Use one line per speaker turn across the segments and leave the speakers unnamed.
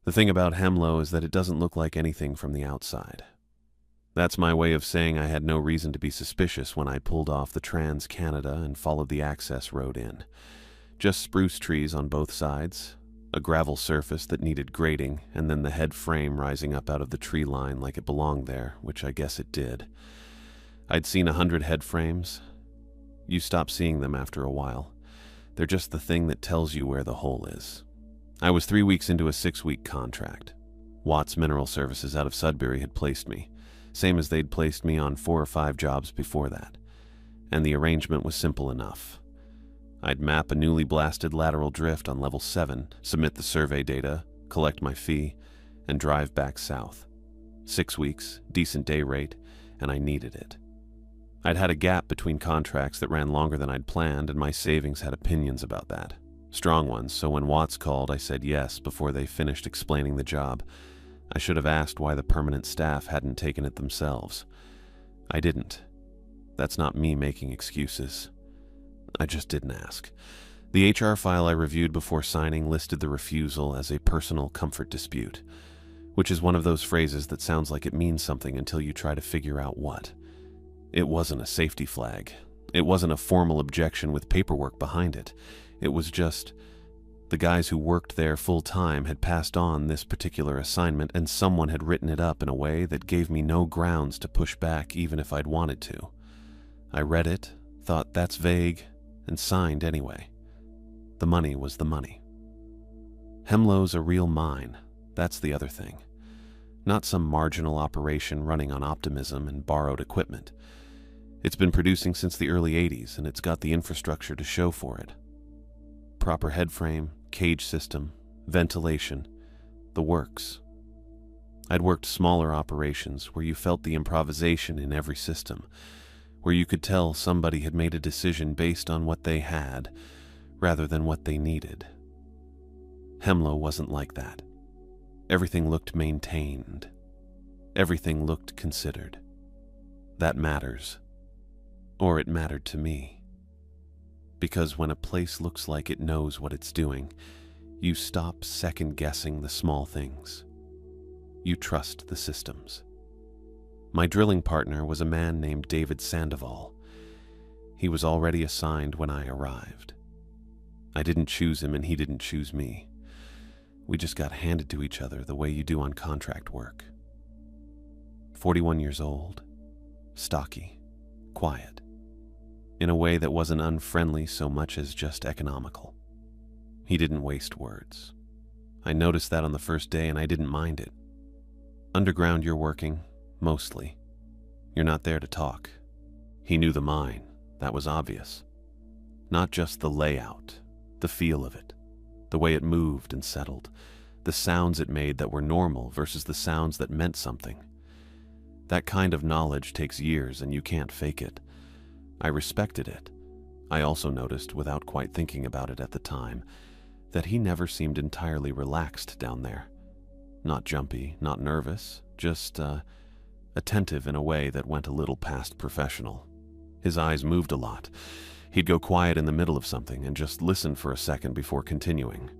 The thing about Hemlo is that it doesn't look like anything from the outside. That's my way of saying I had no reason to be suspicious when I pulled off the Trans-Canada and followed the access road in. Just spruce trees on both sides, a gravel surface that needed grading, and then the head frame rising up out of the tree line like it belonged there, which I guess it did. I'd seen 100 head frames. You stop seeing them after a while. They're just the thing that tells you where the hole is. I was 3 weeks into a 6-week contract. Watts Mineral Services out of Sudbury had placed me, same as they'd placed me on 4 or 5 jobs before that. And the arrangement was simple enough. I'd map a newly blasted lateral drift on level 7, submit the survey data, collect my fee, and drive back south. 6 weeks, decent day rate, and I needed it. I'd had a gap between contracts that ran longer than I'd planned, and my savings had opinions about that. Strong ones, so when Watts called, I said yes before they finished explaining the job. I should have asked why the permanent staff hadn't taken it themselves. I didn't. That's not me making excuses. I just didn't ask. The HR file I reviewed before signing listed the refusal as a personal comfort dispute, which is one of those phrases that sounds like it means something until you try to figure out what. It wasn't a safety flag. It wasn't a formal objection with paperwork behind it. It was just, the guys who worked there full-time had passed on this particular assignment, and someone had written it up in a way that gave me no grounds to push back even if I'd wanted to. I read it, thought that's vague, and signed anyway. The money was the money. Hemlo's a real mine, that's the other thing. Not some marginal operation running on optimism and borrowed equipment. It's been producing since the early 80s, and it's got the infrastructure to show for it. Proper headframe, cage system, ventilation, the works. I'd worked smaller operations where you felt the improvisation in every system, where you could tell somebody had made a decision based on what they had rather than what they needed. Hemlo wasn't like that. Everything looked maintained. Everything looked considered. That matters. Or it mattered to me. Because when a place looks like it knows what it's doing, you stop second-guessing the small things. You trust the systems. My drilling partner was a man named David Sandoval. He was already assigned when I arrived. I didn't choose him and he didn't choose me. We just got handed to each other the way you do on contract work. 41 years old, stocky, quiet, in a way that wasn't unfriendly so much as just economical. He didn't waste words. I noticed that on the first day and I didn't mind it. Underground you're working, mostly. You're not there to talk. He knew the mine, that was obvious. Not just the layout, the feel of it, the way it moved and settled, the sounds it made that were normal versus the sounds that meant something. That kind of knowledge takes years and you can't fake it. I respected it. I also noticed, without quite thinking about it at the time, that he never seemed entirely relaxed down there. Not jumpy, not nervous, just attentive in a way that went a little past professional. His eyes moved a lot. He'd go quiet in the middle of something and just listen for a second before continuing.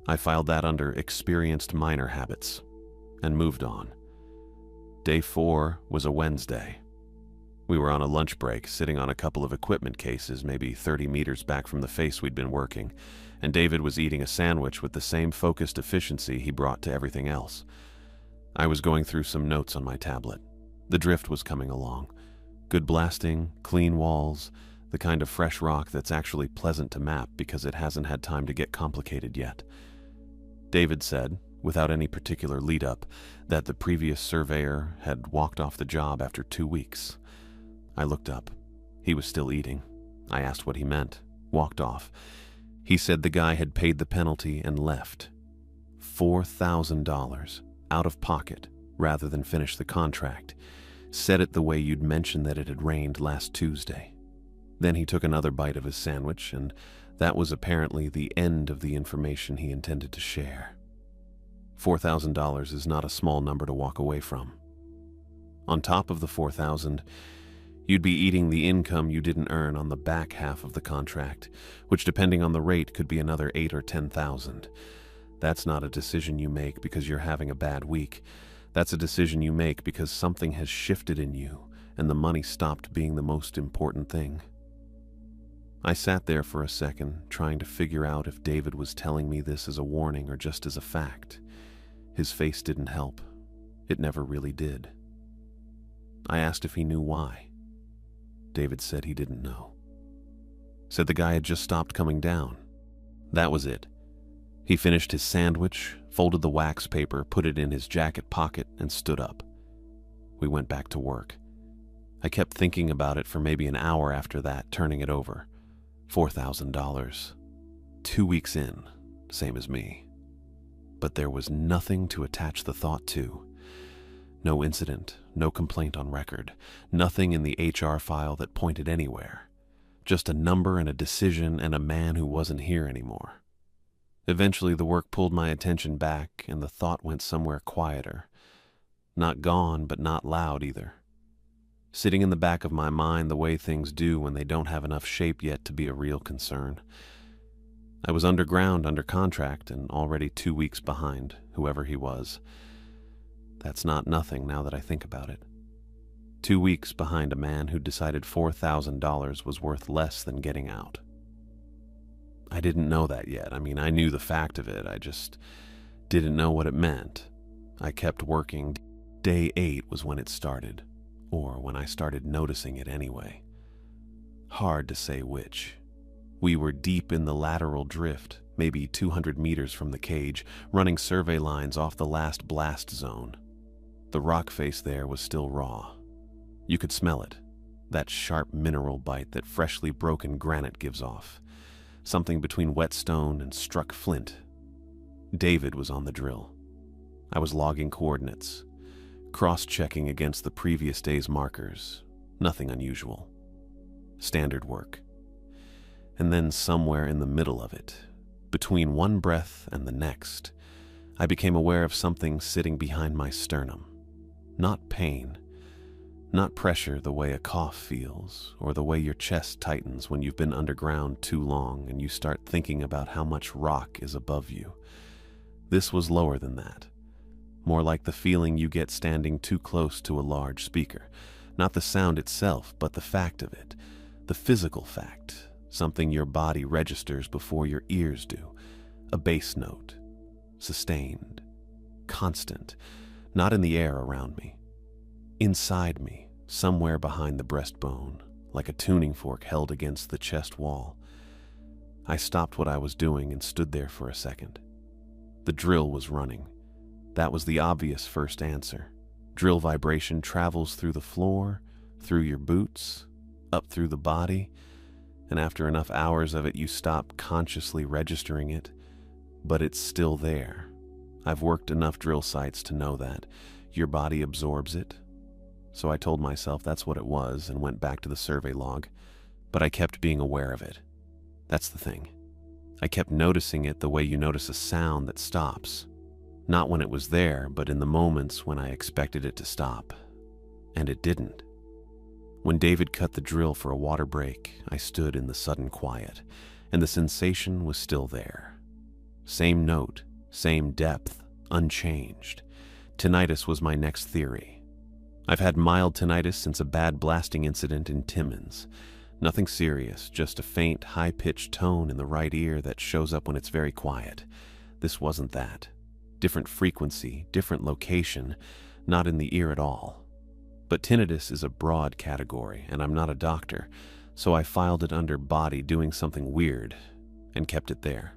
I filed that under experienced miner habits and moved on. Day 4 was a Wednesday. We were on a lunch break, sitting on a couple of equipment cases, maybe 30 meters back from the face we'd been working, and David was eating a sandwich with the same focused efficiency he brought to everything else. I was going through some notes on my tablet. The drift was coming along. Good blasting, clean walls, the kind of fresh rock that's actually pleasant to map because it hasn't had time to get complicated yet. David said, without any particular lead-up, that the previous surveyor had walked off the job after 2 weeks. I looked up. He was still eating. I asked what he meant. Walked off. He said the guy had paid the penalty and left. $4,000 out of pocket rather than finish the contract. Said it the way you'd mentioned that it had rained last Tuesday. Then he took another bite of his sandwich, and that was apparently the end of the information he intended to share. $4,000 is not a small number to walk away from. On top of the $4,000, you'd be eating the income you didn't earn on the back half of the contract, which depending on the rate could be another $8,000 or $10,000. That's not a decision you make because you're having a bad week. That's a decision you make because something has shifted in you and the money stopped being the most important thing. I sat there for a second, trying to figure out if David was telling me this as a warning or just as a fact. His face didn't help. It never really did. I asked if he knew why. David said he didn't know. Said the guy had just stopped coming down. That was it. He finished his sandwich, folded the wax paper, put it in his jacket pocket, and stood up. We went back to work. I kept thinking about it for maybe an hour after that, turning it over. $4,000. 2 weeks in, same as me. But there was nothing to attach the thought to. No incident, no complaint on record, nothing in the HR file that pointed anywhere. Just a number and a decision and a man who wasn't here anymore. Eventually the work pulled my attention back and the thought went somewhere quieter. Not gone, but not loud either. Sitting in the back of my mind the way things do when they don't have enough shape yet to be a real concern. I was underground under contract and already 2 weeks behind, whoever he was. That's not nothing now that I think about it. 2 weeks behind a man who decided $4,000 was worth less than getting out. I didn't know that yet. I mean, I knew the fact of it. I just didn't know what it meant. I kept working. Day 8 was when it started. Or when I started noticing it anyway. Hard to say which. We were deep in the lateral drift, maybe 200 meters from the cage, running survey lines off the last blast zone. The rock face there was still raw. You could smell it, that sharp mineral bite that freshly broken granite gives off. Something between wet stone and struck flint. David was on the drill. I was logging coordinates. Cross-checking against the previous day's markers. Nothing unusual. Standard work. And then somewhere in the middle of it, between one breath and the next, I became aware of something sitting behind my sternum. Not pain. Not pressure the way a cough feels, or the way your chest tightens when you've been underground too long and you start thinking about how much rock is above you. This was lower than that. More like the feeling you get standing too close to a large speaker. Not the sound itself, but the fact of it. The physical fact. Something your body registers before your ears do. A bass note. Sustained. Constant. Not in the air around me. Inside me, somewhere behind the breastbone, like a tuning fork held against the chest wall. I stopped what I was doing and stood there for a second. The drill was running. That was the obvious first answer. Drill vibration travels through the floor, through your boots, up through the body, and after enough hours of it you stop consciously registering it, but it's still there. I've worked enough drill sites to know that. Your body absorbs it. So I told myself that's what it was and went back to the survey log, but I kept being aware of it. That's the thing. I kept noticing it the way you notice a sound that stops. Not when it was there, but in the moments when I expected it to stop. And it didn't. When David cut the drill for a water break, I stood in the sudden quiet, and the sensation was still there. Same note, same depth, unchanged. Tinnitus was my next theory. I've had mild tinnitus since a bad blasting incident in Timmins. Nothing serious, just a faint, high-pitched tone in the right ear that shows up when it's very quiet. This wasn't that. Different frequency, different location, not in the ear at all. But tinnitus is a broad category, and I'm not a doctor, so I filed it under body doing something weird, and kept it there.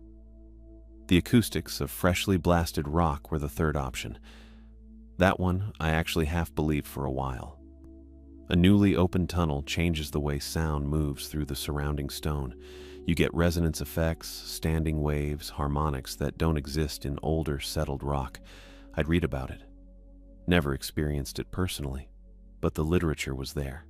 The acoustics of freshly blasted rock were the third option. That one I actually half believed for a while. A newly opened tunnel changes the way sound moves through the surrounding stone. You get resonance effects, standing waves, harmonics that don't exist in older, settled rock. I'd read about it. Never experienced it personally, but the literature was there.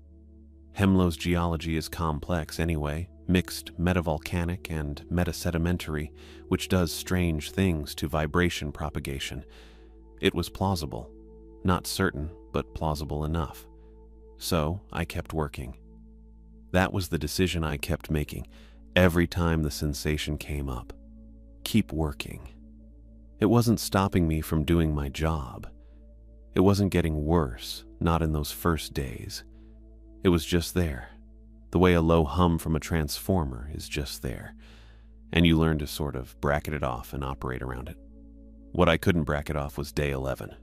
Hemlo's geology is complex anyway, mixed metavolcanic and metasedimentary, which does strange things to vibration propagation. It was plausible. Not certain, but plausible enough. So I kept working. That was the decision I kept making every time the sensation came up. Keep working. It wasn't stopping me from doing my job. It wasn't getting worse, not in those first days. It was just there, the way a low hum from a transformer is just there, and you learn to sort of bracket it off and operate around it. What I couldn't bracket off was day 11.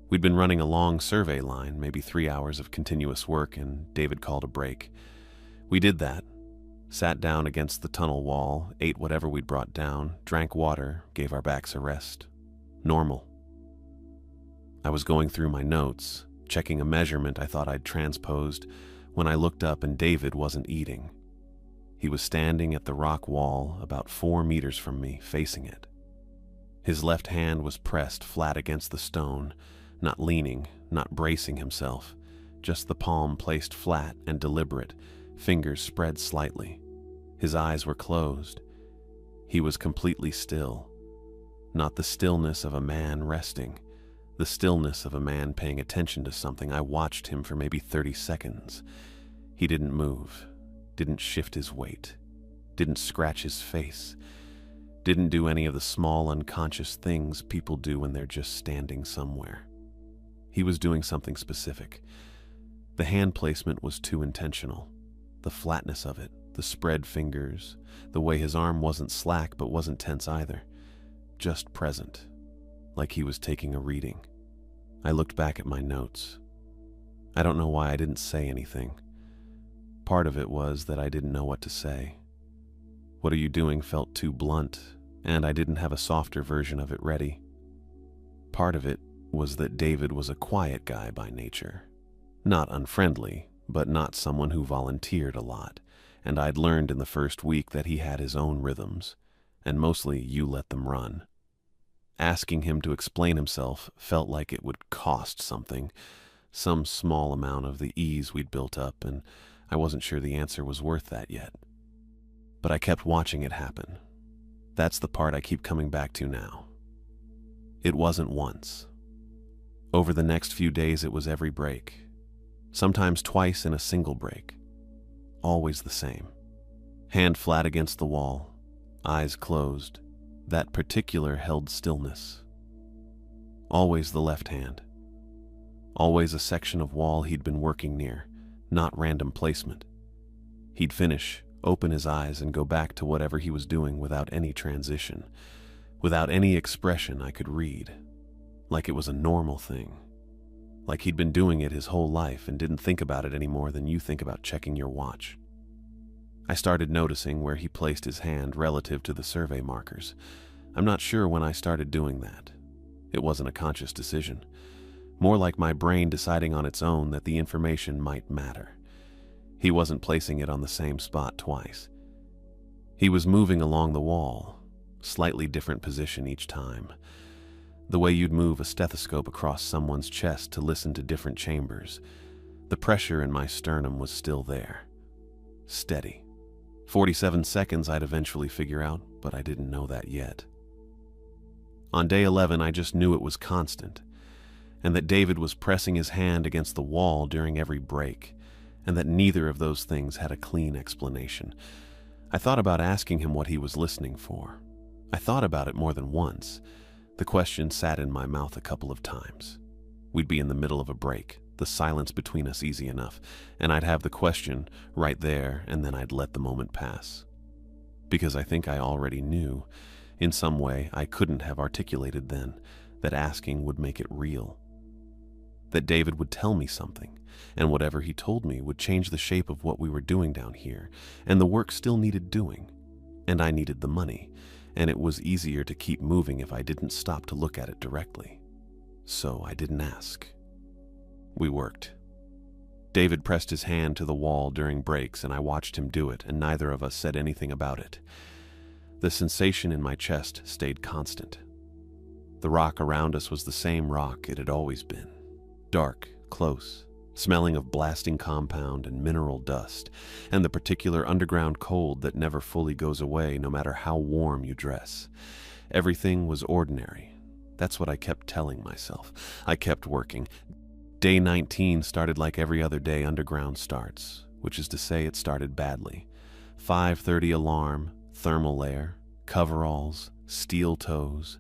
We'd been running a long survey line, maybe 3 hours of continuous work, and David called a break. We did that, sat down against the tunnel wall, ate whatever we'd brought down, drank water, gave our backs a rest. Normal. I was going through my notes, checking a measurement I thought I'd transposed, when I looked up and David wasn't eating. He was standing at the rock wall about 4 meters from me, facing it. His left hand was pressed flat against the stone, not leaning, not bracing himself, just the palm placed flat and deliberate, fingers spread slightly. His eyes were closed. He was completely still. Not the stillness of a man resting, the stillness of a man paying attention to something. I watched him for maybe 30 seconds. He didn't move, didn't shift his weight, didn't scratch his face, didn't do any of the small unconscious things people do when they're just standing somewhere. He was doing something specific. The hand placement was too intentional. The flatness of it, the spread fingers, the way his arm wasn't slack but wasn't tense either. Just present, like he was taking a reading. I looked back at my notes. I don't know why I didn't say anything. Part of it was that I didn't know what to say. What are you doing felt too blunt, and I didn't have a softer version of it ready. Part of it was that David was a quiet guy by nature. Not unfriendly, but not someone who volunteered a lot, and I'd learned in the first week that he had his own rhythms, and mostly you let them run. Asking him to explain himself felt like it would cost something, some small amount of the ease we'd built up, and I wasn't sure the answer was worth that yet. But I kept watching it happen. That's the part I keep coming back to now. It wasn't once. Over the next few days, it was every break. Sometimes twice in a single break. Always the same. Hand flat against the wall, eyes closed, that particular held stillness. Always the left hand. Always a section of wall he'd been working near, not random placement. He'd finish, open his eyes, and go back to whatever he was doing without any transition, without any expression I could read, like it was a normal thing, like he'd been doing it his whole life and didn't think about it any more than you think about checking your watch. I started noticing where he placed his hand relative to the survey markers. I'm not sure when I started doing that. It wasn't a conscious decision. More like my brain deciding on its own that the information might matter. He wasn't placing it on the same spot twice. He was moving along the wall, slightly different position each time. The way you'd move a stethoscope across someone's chest to listen to different chambers. The pressure in my sternum was still there. Steady. 47 seconds I'd eventually figure out, but I didn't know that yet. On day 11, I just knew it was constant, and that David was pressing his hand against the wall during every break, and that neither of those things had a clean explanation. I thought about asking him what he was listening for. I thought about it more than once. The question sat in my mouth a couple of times. We'd be in the middle of a break, the silence between us easy enough, and I'd have the question right there, and then I'd let the moment pass. Because I think I already knew, in some way I couldn't have articulated then, that asking would make it real. That David would tell me something, and whatever he told me would change the shape of what we were doing down here, and the work still needed doing, and I needed the money, and it was easier to keep moving if I didn't stop to look at it directly. So I didn't ask. We worked. David pressed his hand to the wall during breaks, and I watched him do it, and neither of us said anything about it. The sensation in my chest stayed constant. The rock around us was the same rock it had always been. Dark, close, smelling of blasting compound and mineral dust, and the particular underground cold that never fully goes away no matter how warm you dress. Everything was ordinary. That's what I kept telling myself. I kept working. Day 19 started like every other day underground starts, which is to say it started badly. 5:30 alarm, thermal layer, coveralls, steel toes.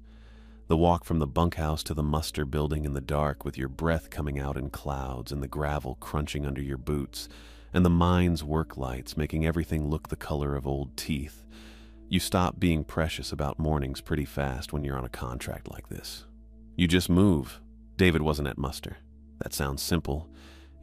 The walk from the bunkhouse to the muster building in the dark with your breath coming out in clouds and the gravel crunching under your boots, and the mine's work lights making everything look the color of old teeth. You stop being precious about mornings pretty fast when you're on a contract like this. You just move. David wasn't at muster. That sounds simple.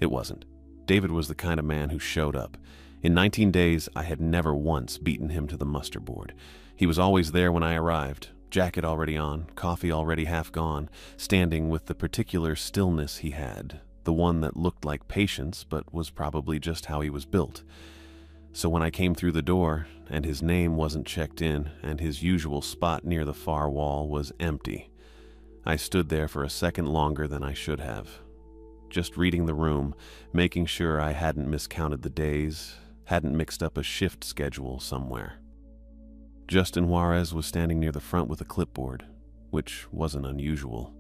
It wasn't. David was the kind of man who showed up. In 19 days, I had never once beaten him to the muster board. He was always there when I arrived, jacket already on, coffee already half gone, standing with the particular stillness he had, the one that looked like patience but was probably just how he was built. So when I came through the door, and his name wasn't checked in, and his usual spot near the far wall was empty, I stood there for a second longer than I should have, just reading the room, making sure I hadn't miscounted the days, hadn't mixed up a shift schedule somewhere. Justin Juarez was standing near the front with a clipboard, which wasn't unusual.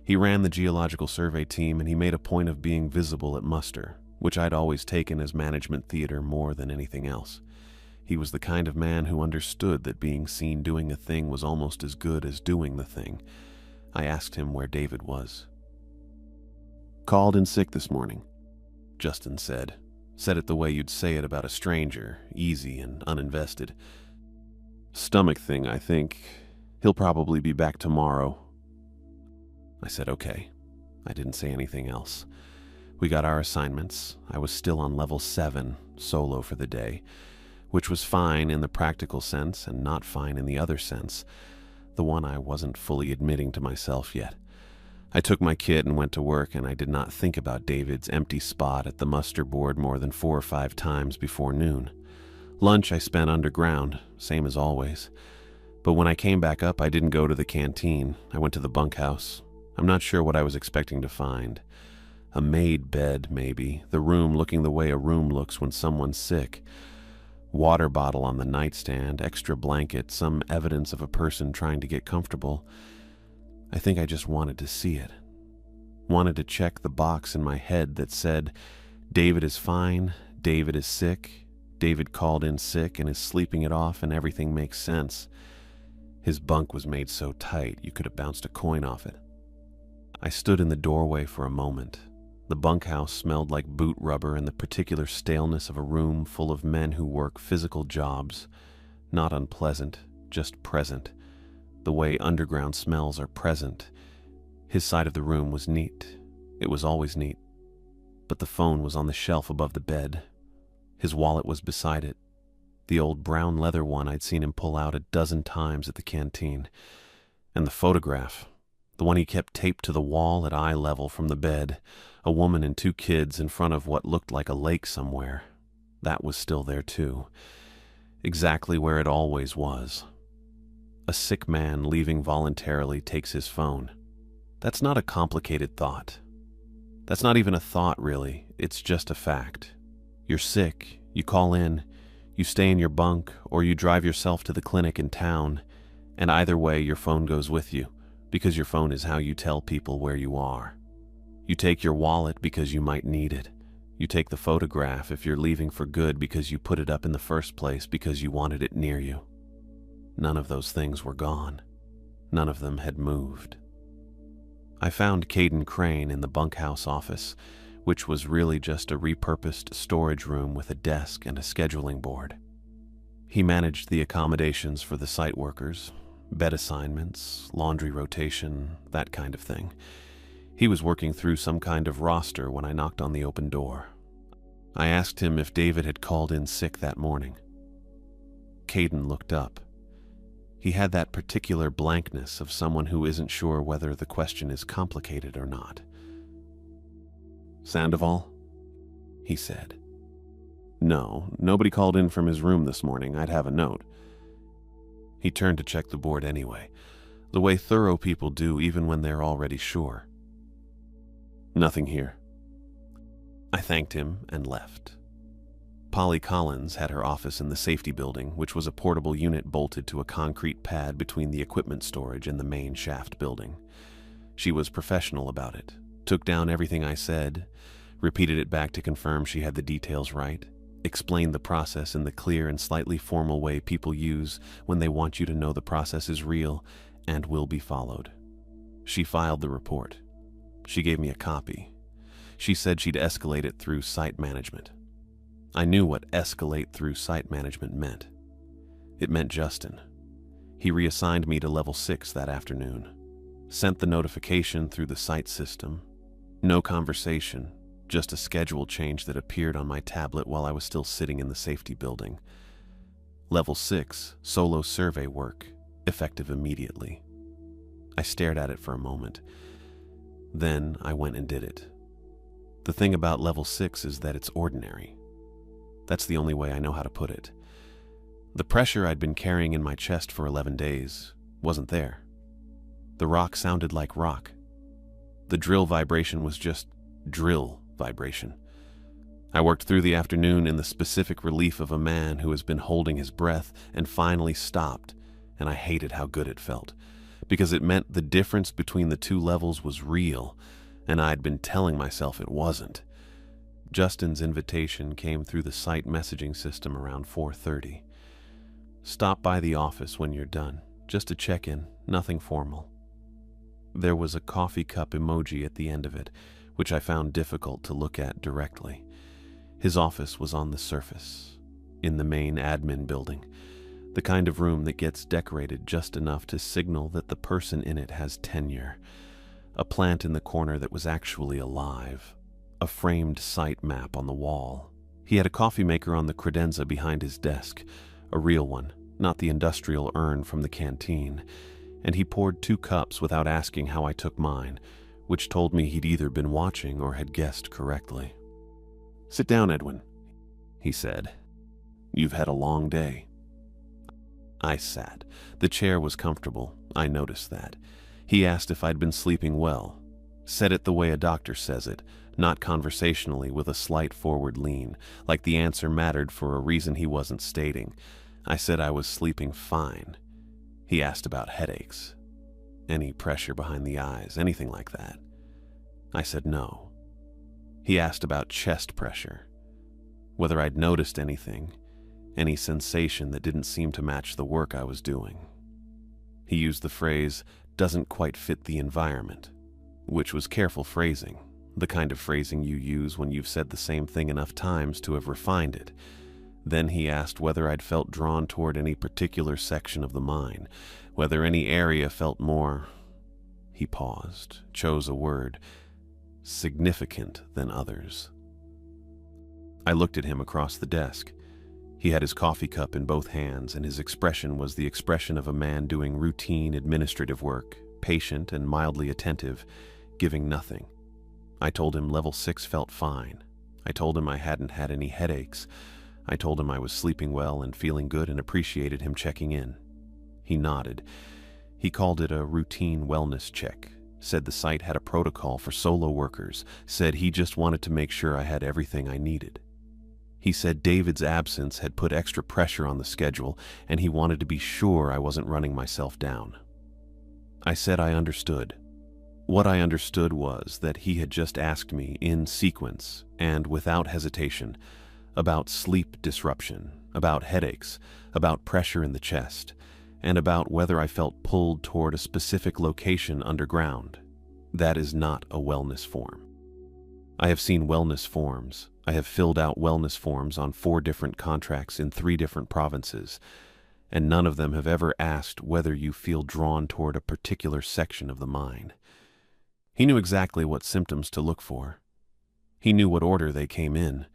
He ran the geological survey team, and he made a point of being visible at muster, which I'd always taken as management theater more than anything else. He was the kind of man who understood that being seen doing a thing was almost as good as doing the thing. I asked him where David was. "Called in sick this morning," Justin said. Said it the way you'd say it about a stranger, easy and uninvested. "Stomach thing, I think. He'll probably be back tomorrow." I said okay. I didn't say anything else. We got our assignments. I was still on level 7, solo for the day, which was fine in the practical sense and not fine in the other sense, the one I wasn't fully admitting to myself yet. I took my kit and went to work, and I did not think about David's empty spot at the muster board more than 4 or 5 times before noon. Lunch I spent underground, same as always. But when I came back up, I didn't go to the canteen. I went to the bunkhouse. I'm not sure what I was expecting to find. A made bed, maybe, the room looking the way a room looks when someone's sick. Water bottle on the nightstand, extra blanket, some evidence of a person trying to get comfortable. I think I just wanted to see it. Wanted to check the box in my head that said, David is fine, David is sick, David called in sick and is sleeping it off, and everything makes sense. His bunk was made so tight you could have bounced a coin off it. I stood in the doorway for a moment. The bunkhouse smelled like boot rubber and the particular staleness of a room full of men who work physical jobs. Not unpleasant, just present. The way underground smells are present. His side of the room was neat. It was always neat. But the phone was on the shelf above the bed. His wallet was beside it. The old brown leather one I'd seen him pull out a dozen times at the canteen. And the photograph, the one he kept taped to the wall at eye level from the bed, a woman and 2 kids in front of what looked like a lake somewhere. That was still there too. Exactly where it always was. A sick man leaving voluntarily takes his phone. That's not a complicated thought. That's not even a thought, really. It's just a fact. You're sick, you call in, you stay in your bunk, or you drive yourself to the clinic in town, and either way your phone goes with you, because your phone is how you tell people where you are. You take your wallet because you might need it. You take the photograph if you're leaving for good because you put it up in the first place because you wanted it near you. None of those things were gone. None of them had moved. I found Caden Crane in the bunkhouse office, which was really just a repurposed storage room with a desk and a scheduling board. He managed the accommodations for the site workers, bed assignments, laundry rotation, that kind of thing. He was working through some kind of roster when I knocked on the open door. I asked him if David had called in sick that morning. Caden looked up. He had that particular blankness of someone who isn't sure whether the question is complicated or not. "Sandoval?" he said. "No, nobody called in from his room this morning. I'd have a note." He turned to check the board anyway, the way thorough people do even when they're already sure. "Nothing here." I thanked him and left. Polly Collins had her office in the safety building, which was a portable unit bolted to a concrete pad between the equipment storage and the main shaft building. She was professional about it, took down everything I said, repeated it back to confirm she had the details right, explained the process in the clear and slightly formal way people use when they want you to know the process is real and will be followed. She filed the report. She gave me a copy. She said she'd escalate it through site management. I knew what escalate through site management meant. It meant Justin. He reassigned me to level 6 that afternoon. Sent the notification through the site system. No conversation, just a schedule change that appeared on my tablet while I was still sitting in the safety building. Level 6, solo survey work, effective immediately. I stared at it for a moment. Then I went and did it. The thing about level 6 is that it's ordinary. That's the only way I know how to put it. The pressure I'd been carrying in my chest for 11 days wasn't there. The rock sounded like rock. The drill vibration was just drill vibration. I worked through the afternoon in the specific relief of a man who has been holding his breath and finally stopped, and I hated how good it felt, because it meant the difference between the two levels was real, and I'd been telling myself it wasn't. Justin's invitation came through the site messaging system around 4:30. Stop by the office when you're done, just to check in, nothing formal. There was a coffee cup emoji at the end of it, which I found difficult to look at directly. His office was on the surface, in the main admin building, the kind of room that gets decorated just enough to signal that the person in it has tenure. A plant in the corner that was actually alive. A framed site map on the wall. He had a coffee maker on the credenza behind his desk, a real one, not the industrial urn from the canteen, and he poured 2 cups without asking how I took mine, which told me he'd either been watching or had guessed correctly. "Sit down, Edwin," he said. "You've had a long day." I sat. The chair was comfortable. I noticed that. He asked if I'd been sleeping well. Said it the way a doctor says it, not conversationally with a slight forward lean, like the answer mattered for a reason he wasn't stating. I said I was sleeping fine. He asked about headaches. Any pressure behind the eyes, anything like that. I said no. He asked about chest pressure, whether I'd noticed anything, any sensation that didn't seem to match the work I was doing. He used the phrase, "doesn't quite fit the environment," which was careful phrasing, the kind of phrasing you use when you've said the same thing enough times to have refined it. Then he asked whether I'd felt drawn toward any particular section of the mine, whether any area felt more, he paused, chose a word, significant than others. I looked at him across the desk. He had his coffee cup in both hands, and his expression was the expression of a man doing routine administrative work, patient and mildly attentive, giving nothing. I told him level 6 felt fine. I told him I hadn't had any headaches. I told him I was sleeping well and feeling good and appreciated him checking in. He nodded. He called it a routine wellness check, said the site had a protocol for solo workers, said he just wanted to make sure I had everything I needed. He said David's absence had put extra pressure on the schedule, and he wanted to be sure I wasn't running myself down. I said I understood. What I understood was that he had just asked me in sequence and without hesitation about sleep disruption, about headaches, about pressure in the chest, and about whether I felt pulled toward a specific location underground. That is not a wellness form. I have seen wellness forms. I have filled out wellness forms on 4 different contracts in 3 different provinces, and none of them have ever asked whether you feel drawn toward a particular section of the mine. He knew exactly what symptoms to look for. He knew what order they came in.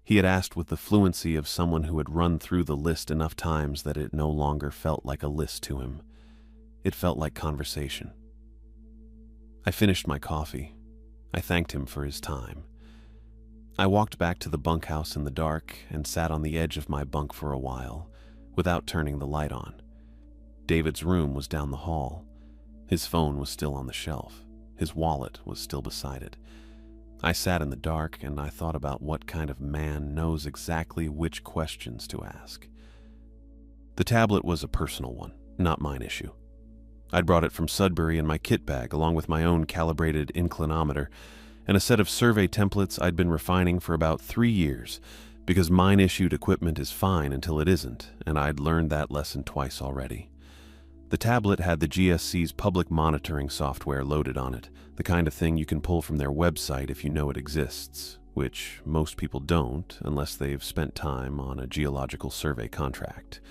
He had asked with the fluency of someone who had run through the list enough times that it no longer felt like a list to him. It felt like conversation. I finished my coffee. I thanked him for his time. I walked back to the bunkhouse in the dark and sat on the edge of my bunk for a while, without turning the light on. David's room was down the hall. His phone was still on the shelf. His wallet was still beside it. I sat in the dark and I thought about what kind of man knows exactly which questions to ask. The tablet was a personal one, not mine issue. I'd brought it from Sudbury in my kit bag along with my own calibrated inclinometer and a set of survey templates I'd been refining for about 3 years because mine-issued equipment is fine until it isn't, and I'd learned that lesson twice already. The tablet had the GSC's public monitoring software loaded on it, the kind of thing you can pull from their website if you know it exists, which most people don't unless they've spent time on a geological survey contract.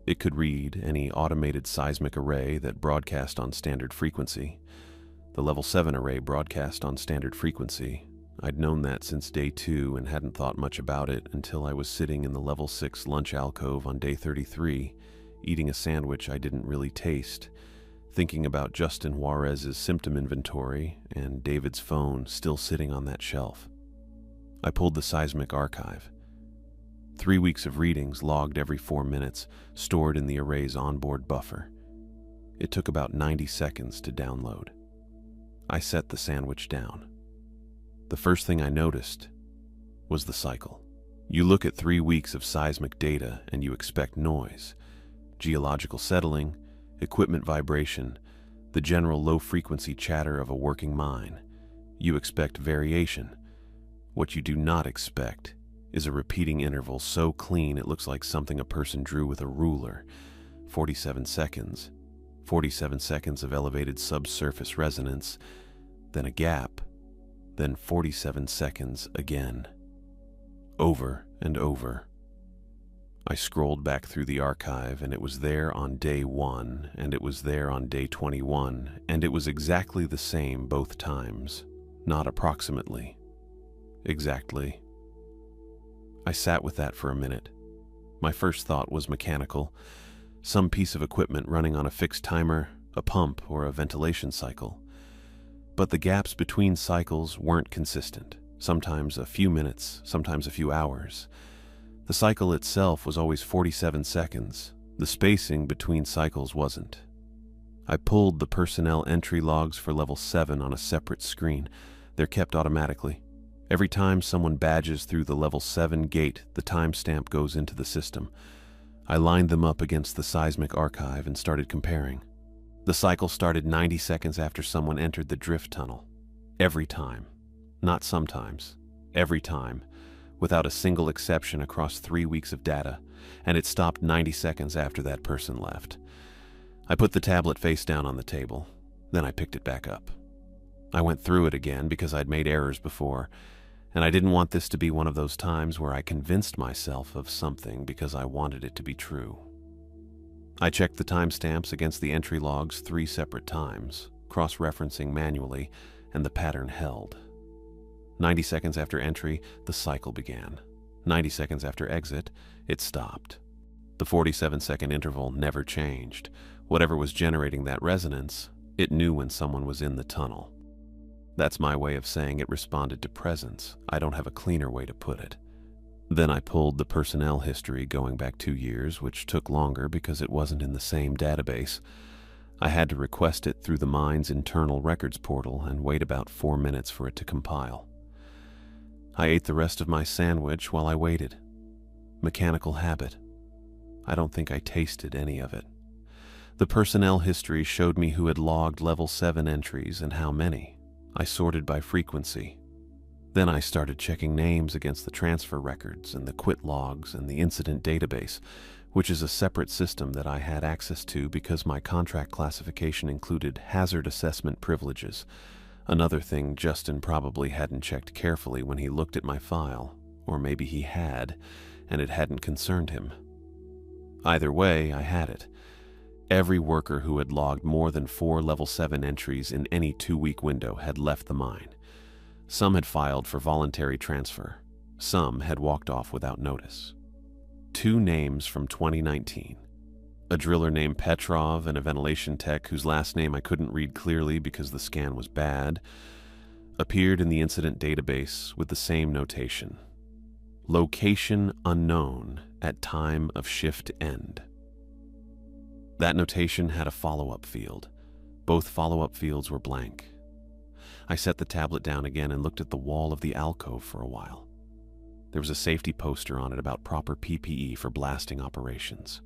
It could read any automated seismic array that broadcast on standard frequency. The Level 7 array broadcast on standard frequency. I'd known that since day 2 and hadn't thought much about it until I was sitting in the Level 6 lunch alcove on day 33, eating a sandwich I didn't really taste, thinking about Justin Juarez's symptom inventory and David's phone still sitting on that shelf. I pulled the seismic archive. 3 weeks of readings logged every 4 minutes, stored in the array's onboard buffer. It took about 90 seconds to download. I set the sandwich down. The first thing I noticed was the cycle. You look at 3 weeks of seismic data and you expect noise. Geological settling, equipment vibration, the general low-frequency chatter of a working mine. You expect variation. What you do not expect is a repeating interval so clean it looks like something a person drew with a ruler. 47 seconds. 47 seconds of elevated subsurface resonance, then a gap, then 47 seconds again. Over and over. I scrolled back through the archive, and it was there on day 1, and it was there on day 21, and it was exactly the same both times, not approximately. Exactly. I sat with that for a minute. My first thought was mechanical, some piece of equipment running on a fixed timer, a pump, or a ventilation cycle. But the gaps between cycles weren't consistent, sometimes a few minutes, sometimes a few hours. The cycle itself was always 47 seconds. The spacing between cycles wasn't. I pulled the personnel entry logs for Level 7 on a separate screen. They're kept automatically. Every time someone badges through the Level 7 gate, the timestamp goes into the system. I lined them up against the seismic archive and started comparing. The cycle started 90 seconds after someone entered the drift tunnel. Every time. Not sometimes. Every time. Without a single exception across 3 weeks of data, and it stopped 90 seconds after that person left. I put the tablet face down on the table, then I picked it back up. I went through it again because I'd made errors before, and I didn't want this to be one of those times where I convinced myself of something because I wanted it to be true. I checked the timestamps against the entry logs 3 separate times, cross-referencing manually, and the pattern held. 90 seconds after entry, the cycle began. 90 seconds after exit, it stopped. The 47-second interval never changed. Whatever was generating that resonance, it knew when someone was in the tunnel. That's my way of saying it responded to presence. I don't have a cleaner way to put it. Then I pulled the personnel history going back 2 years, which took longer because it wasn't in the same database. I had to request it through the mine's internal records portal and wait about 4 minutes for it to compile. I ate the rest of my sandwich while I waited. Mechanical habit. I don't think I tasted any of it. The personnel history showed me who had logged Level 7 entries and how many. I sorted by frequency. Then I started checking names against the transfer records and the quit logs and the incident database, which is a separate system that I had access to because my contract classification included hazard assessment privileges. Another thing Justin probably hadn't checked carefully when he looked at my file, or maybe he had, and it hadn't concerned him. Either way, I had it. Every worker who had logged more than 4 Level 7 entries in any 2-week window had left the mine. Some had filed for voluntary transfer. Some had walked off without notice. 2 names from 2019. A driller named Petrov and a ventilation tech whose last name I couldn't read clearly because the scan was bad, appeared in the incident database with the same notation. Location unknown at time of shift end. That notation had a follow-up field. Both follow-up fields were blank. I set the tablet down again and looked at the wall of the alcove for a while. There was a safety poster on it about proper PPE for blasting operations.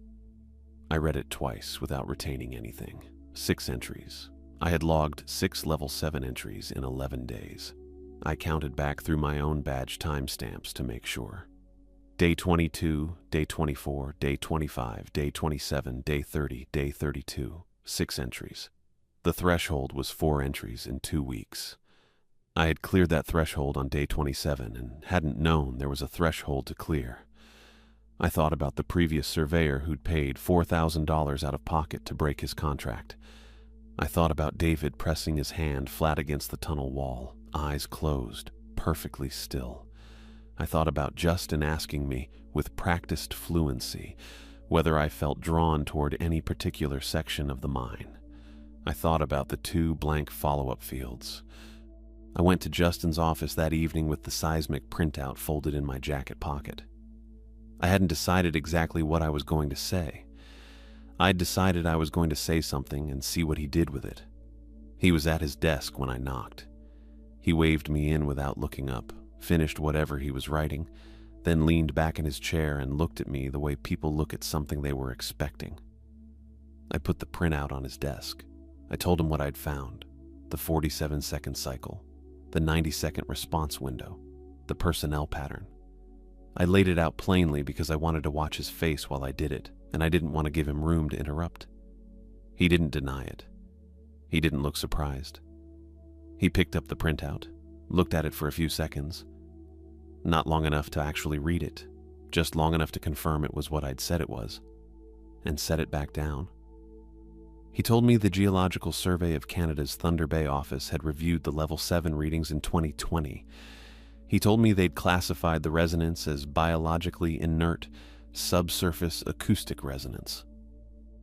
I read it twice without retaining anything. 6 entries. I had logged 6 Level 7 entries in 11 days. I counted back through my own badge timestamps to make sure. Day 22, Day 24, Day 25, Day 27, Day 30, Day 32. 6 entries. The threshold was 4 entries in 2 weeks. I had cleared that threshold on day 27 and hadn't known there was a threshold to clear. I thought about the previous surveyor who'd paid $4,000 out of pocket to break his contract. I thought about David pressing his hand flat against the tunnel wall, eyes closed, perfectly still. I thought about Justin asking me, with practiced fluency, whether I felt drawn toward any particular section of the mine. I thought about the 2 blank follow-up fields. I went to Justin's office that evening with the seismic printout folded in my jacket pocket. I hadn't decided exactly what I was going to say. I'd decided I was going to say something and see what he did with it. He was at his desk when I knocked. He waved me in without looking up, finished whatever he was writing, then leaned back in his chair and looked at me the way people look at something they were expecting. I put the printout on his desk. I told him what I'd found: the 47-second cycle, the 90-second response window, the personnel pattern. I laid it out plainly because I wanted to watch his face while I did it, and I didn't want to give him room to interrupt. He didn't deny it. He didn't look surprised. He picked up the printout, looked at it for a few seconds, not long enough to actually read it, just long enough to confirm it was what I'd said it was, and set it back down. He told me the Geological Survey of Canada's Thunder Bay office had reviewed the Level 7 readings in 2020. He told me they'd classified the resonance as biologically inert subsurface acoustic resonance.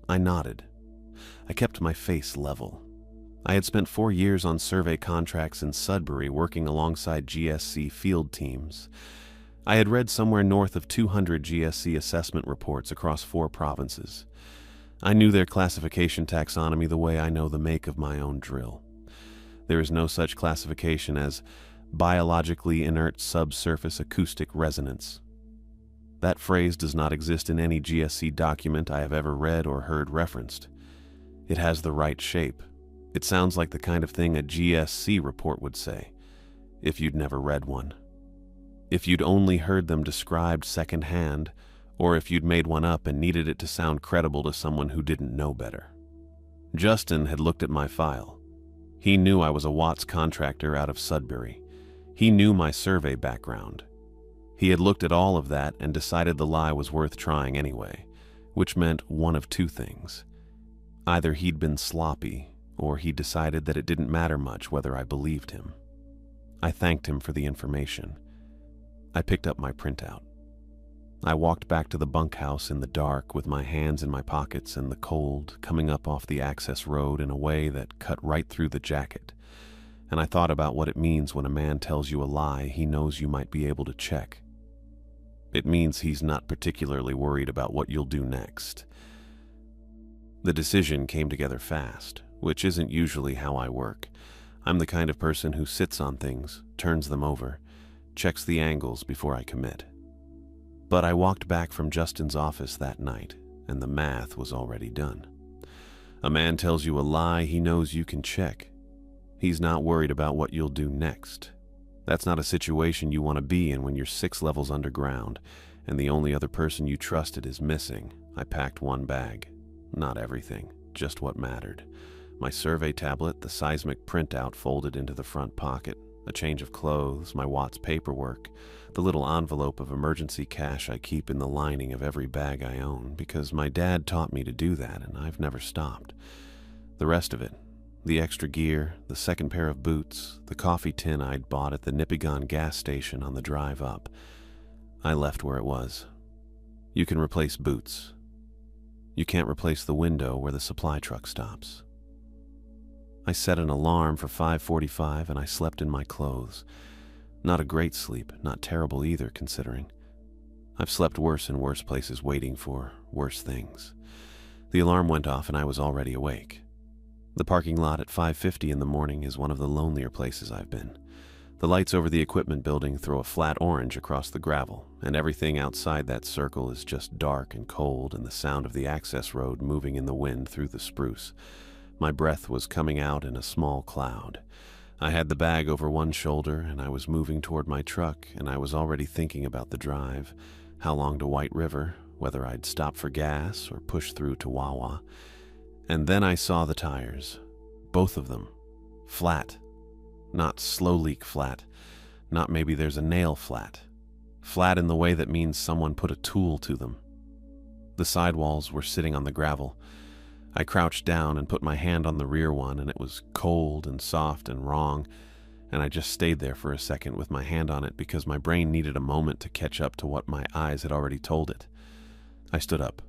I nodded. I kept my face level. I had spent 4 years on survey contracts in Sudbury working alongside GSC field teams. I had read somewhere north of 200 GSC assessment reports across 4 provinces. I knew their classification taxonomy the way I know the make of my own drill. There is no such classification as biologically inert subsurface acoustic resonance. That phrase does not exist in any GSC document I have ever read or heard referenced. It has the right shape. It sounds like the kind of thing a GSC report would say, if you'd never read one. If you'd only heard them described secondhand, or if you'd made one up and needed it to sound credible to someone who didn't know better. Justin had looked at my file. He knew I was a Watts contractor out of Sudbury. He knew my survey background. He had looked at all of that and decided the lie was worth trying anyway, which meant one of 2 things. Either he'd been sloppy, or he decided that it didn't matter much whether I believed him. I thanked him for the information. I picked up my printout. I walked back to the bunkhouse in the dark with my hands in my pockets and the cold coming up off the access road in a way that cut right through the jacket. And I thought about what it means when a man tells you a lie he knows you might be able to check. It means he's not particularly worried about what you'll do next. The decision came together fast, which isn't usually how I work. I'm the kind of person who sits on things, turns them over, checks the angles before I commit. But I walked back from Justin's office that night, and the math was already done. A man tells you a lie he knows you can check. He's not worried about what you'll do next. That's not a situation you want to be in when you're 6 levels underground, and the only other person you trusted is missing. I packed 1 bag. Not everything, just what mattered. My survey tablet, the seismic printout folded into the front pocket, a change of clothes, my Watts paperwork, the little envelope of emergency cash I keep in the lining of every bag I own, because my dad taught me to do that and I've never stopped. The rest of it, the extra gear, the second pair of boots, the coffee tin I'd bought at the Nipigon gas station on the drive up, I left where it was. You can replace boots. You can't replace the window where the supply truck stops. I set an alarm for 5:45 and I slept in my clothes. Not a great sleep, not terrible either, considering. I've slept worse in worse places waiting for worse things. The alarm went off and I was already awake. The parking lot at 5:50 in the morning is one of the lonelier places I've been. The lights over the equipment building throw a flat orange across the gravel, and everything outside that circle is just dark and cold, and the sound of the access road moving in the wind through the spruce. My breath was coming out in a small cloud. I had the bag over one shoulder, and I was moving toward my truck, and I was already thinking about the drive, how long to White River, whether I'd stop for gas or push through to Wawa. And then I saw the tires. Both of them. Flat. Not slow leak flat. Not maybe there's a nail flat. Flat in the way that means someone put a tool to them. The sidewalls were sitting on the gravel. I crouched down and put my hand on the rear one, and it was cold and soft and wrong, and I just stayed there for a second with my hand on it because my brain needed a moment to catch up to what my eyes had already told it. I stood up.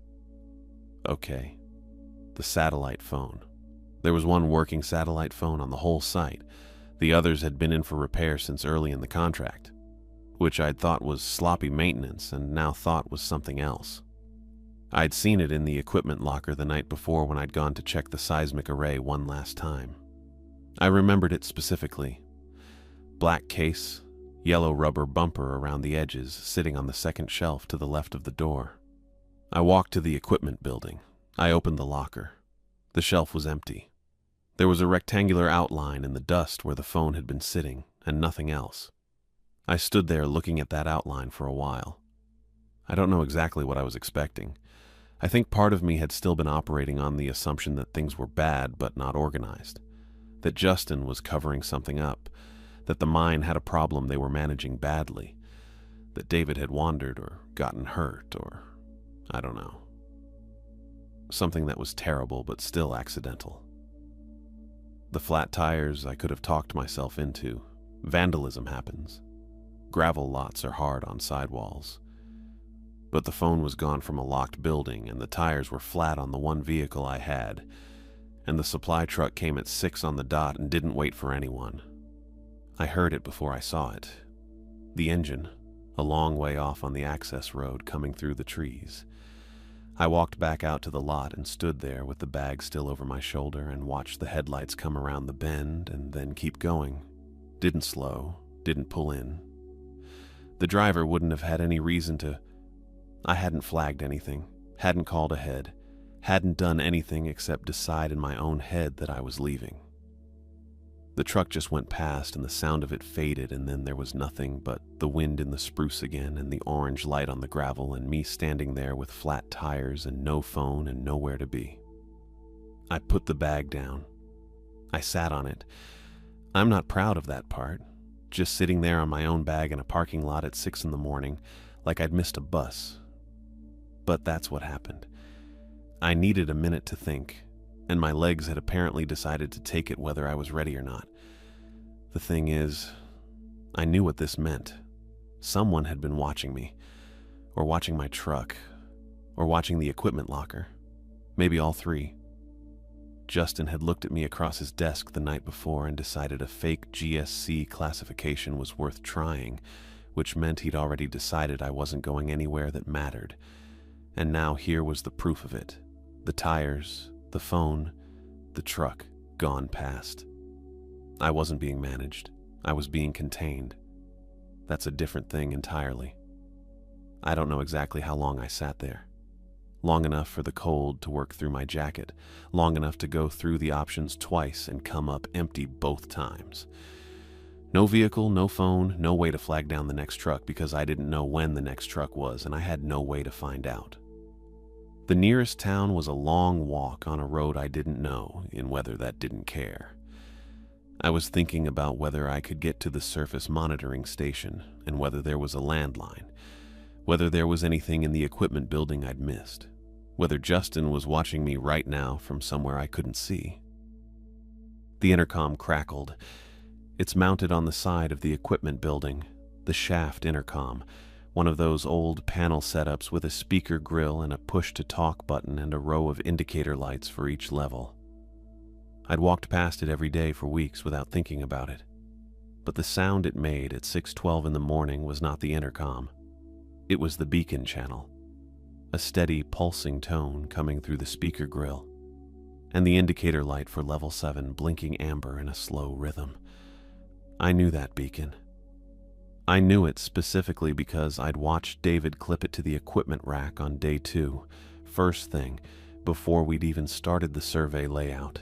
Okay. The satellite phone. There was one working satellite phone on the whole site. The others had been in for repair since early in the contract, which I'd thought was sloppy maintenance and now thought was something else. I'd seen it in the equipment locker the night before when I'd gone to check the seismic array one last time. I remembered it specifically. Black case, yellow rubber bumper around the edges, sitting on the second shelf to the left of the door. I walked to the equipment building. I opened the locker. The shelf was empty. There was a rectangular outline in the dust where the phone had been sitting, and nothing else. I stood there looking at that outline for a while. I don't know exactly what I was expecting. I think part of me had still been operating on the assumption that things were bad but not organized, that Justin was covering something up, that the mine had a problem they were managing badly, that David had wandered or gotten hurt or, I don't know. Something that was terrible but still accidental. The flat tires I could have talked myself into. Vandalism happens. Gravel lots are hard on sidewalls. But the phone was gone from a locked building, and the tires were flat on the one vehicle I had, and the supply truck came at 6 on the dot and didn't wait for anyone. I heard it before I saw it. The engine, a long way off on the access road coming through the trees. I walked back out to the lot and stood there with the bag still over my shoulder and watched the headlights come around the bend and then keep going. Didn't slow, didn't pull in. The driver wouldn't have had any reason to. I hadn't flagged anything, hadn't called ahead, hadn't done anything except decide in my own head that I was leaving. The truck just went past and the sound of it faded, and then there was nothing but the wind in the spruce again and the orange light on the gravel and me standing there with flat tires and no phone and nowhere to be. I put the bag down. I sat on it. I'm not proud of that part, just sitting there on my own bag in a parking lot at 6 in the morning like I'd missed a bus. But that's what happened. I needed a minute to think, and my legs had apparently decided to take it whether I was ready or not. The thing is, I knew what this meant. Someone had been watching me, or watching my truck, or watching the equipment locker. Maybe all three. Justin had looked at me across his desk the night before and decided a fake GSC classification was worth trying, which meant he'd already decided I wasn't going anywhere that mattered. And now here was the proof of it. The tires, the phone, the truck, gone past. I wasn't being managed. I was being contained. That's a different thing entirely. I don't know exactly how long I sat there. Long enough for the cold to work through my jacket. Long enough to go through the options twice and come up empty both times. No vehicle, no phone, no way to flag down the next truck because I didn't know when the next truck was and I had no way to find out. The nearest town was a long walk on a road I didn't know, in weather that didn't care. I was thinking about whether I could get to the surface monitoring station and whether there was a landline, whether there was anything in the equipment building I'd missed, whether Justin was watching me right now from somewhere I couldn't see. The intercom crackled. It's mounted on the side of the equipment building, the shaft intercom, one of those old panel setups with a speaker grill and a push-to-talk button and a row of indicator lights for each level. I'd walked past it every day for weeks without thinking about it, but the sound it made at 6:12 in the morning was not the intercom. It was the beacon channel, a steady pulsing tone coming through the speaker grill, and the indicator light for level 7 blinking amber in a slow rhythm. I knew that beacon. I knew it specifically because I'd watched David clip it to the equipment rack on day 2, first thing, before we'd even started the survey layout.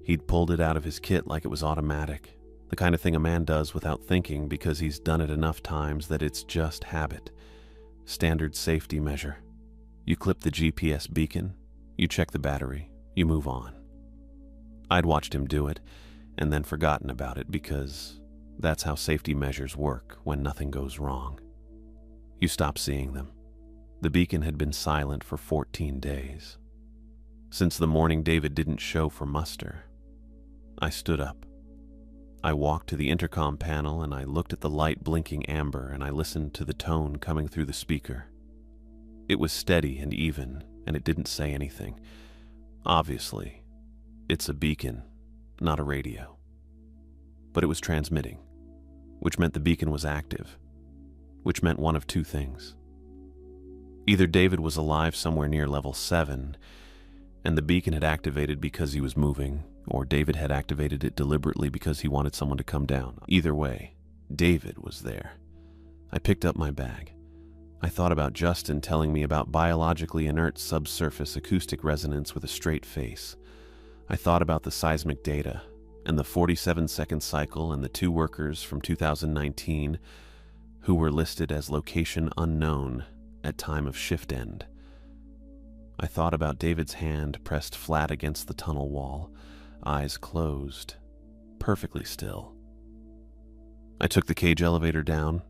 He'd pulled it out of his kit like it was automatic, the kind of thing a man does without thinking because he's done it enough times that it's just habit. Standard safety measure. You clip the GPS beacon, you check the battery, You move on. I'd watched him do it and then forgotten about it because that's how safety measures work when nothing goes wrong. You stop seeing them. The beacon had been silent for 14 days. Since the morning David didn't show for muster. I stood up. I walked to the intercom panel and I looked at the light blinking amber and I listened to the tone coming through the speaker. It was steady and even, and it didn't say anything. Obviously, it's a beacon, not a radio. But it was transmitting, which meant the beacon was active, which meant one of two things. Either David was alive somewhere near level 7, and the beacon had activated because he was moving, or David had activated it deliberately because he wanted someone to come down. Either way, David was there. I picked up my bag. I thought about Justin telling me about biologically inert subsurface acoustic resonance with a straight face. I thought about the seismic data, and the 47-second cycle and the 2 workers from 2019 who were listed as location unknown at time of shift end. I thought about David's hand pressed flat against the tunnel wall, eyes closed, perfectly still. I took the cage elevator down.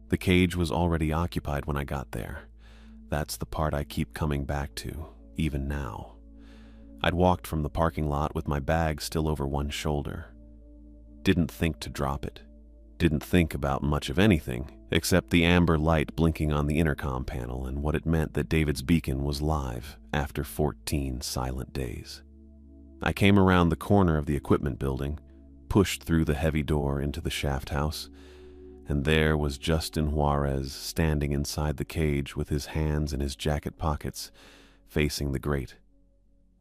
The cage was already occupied when I got there. That's the part I keep coming back to, even now. I'd walked from the parking lot with my bag still over one shoulder. Didn't think to drop it. Didn't think about much of anything, except the amber light blinking on the intercom panel and what it meant that David's beacon was live after 14 silent days. I came around the corner of the equipment building, pushed through the heavy door into the shaft house, and there was Justin Juarez standing inside the cage with his hands in his jacket pockets, facing the grate,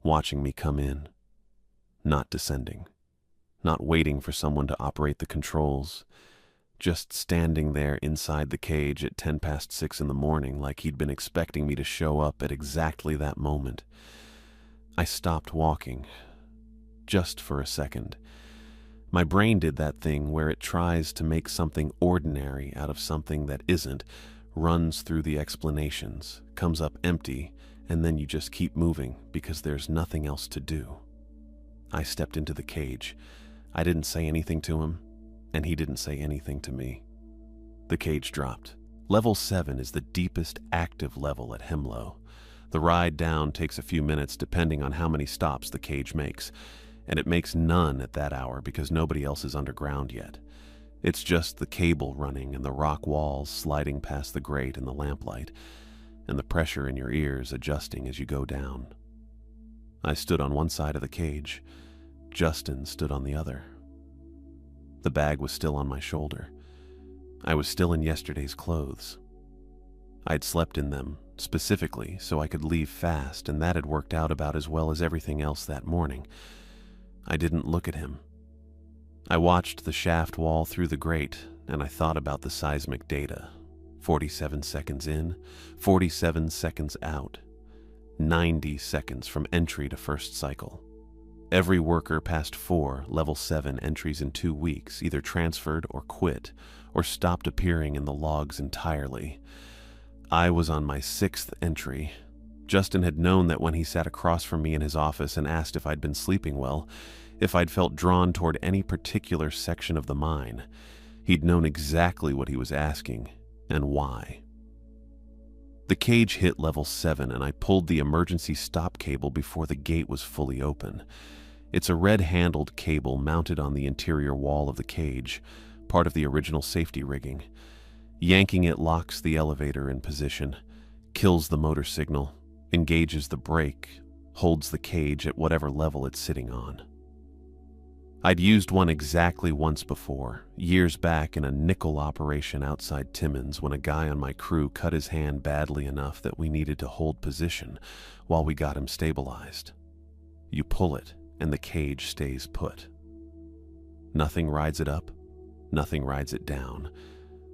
watching me come in, not descending, not waiting for someone to operate the controls, just standing there inside the cage at 6:10 in the morning like he'd been expecting me to show up at exactly that moment. I stopped walking, just for a second. My brain did that thing where it tries to make something ordinary out of something that isn't, runs through the explanations, comes up empty, and then you just keep moving because there's nothing else to do. I stepped into the cage. I didn't say anything to him, and he didn't say anything to me. The cage dropped. Level 7 is the deepest active level at Hemlo. The ride down takes a few minutes depending on how many stops the cage makes, and it makes none at that hour because nobody else is underground yet. It's just the cable running and the rock walls sliding past the grate in the lamplight, and the pressure in your ears adjusting as you go down. I stood on one side of the cage. Justin stood on the other. The bag was still on my shoulder. I was still in yesterday's clothes. I'd slept in them, specifically so I could leave fast, and that had worked out about as well as everything else that morning. I didn't look at him. I watched the shaft wall through the grate, and I thought about the seismic data. 47 seconds in, 47 seconds out. 90 seconds from entry to first cycle. Every worker past 4 level 7 entries in 2 weeks either transferred or quit, or stopped appearing in the logs entirely. I was on my 6th entry. Justin had known that when he sat across from me in his office and asked if I'd been sleeping well, if I'd felt drawn toward any particular section of the mine. He'd known exactly what he was asking and why. The cage hit level 7 and I pulled the emergency stop cable before the gate was fully open. It's a red-handled cable mounted on the interior wall of the cage, part of the original safety rigging. Yanking it locks the elevator in position, kills the motor signal, engages the brake, holds the cage at whatever level it's sitting on. I'd used one exactly once before, years back in a nickel operation outside Timmins when a guy on my crew cut his hand badly enough that we needed to hold position while we got him stabilized. You pull it, and the cage stays put. Nothing rides it up, nothing rides it down,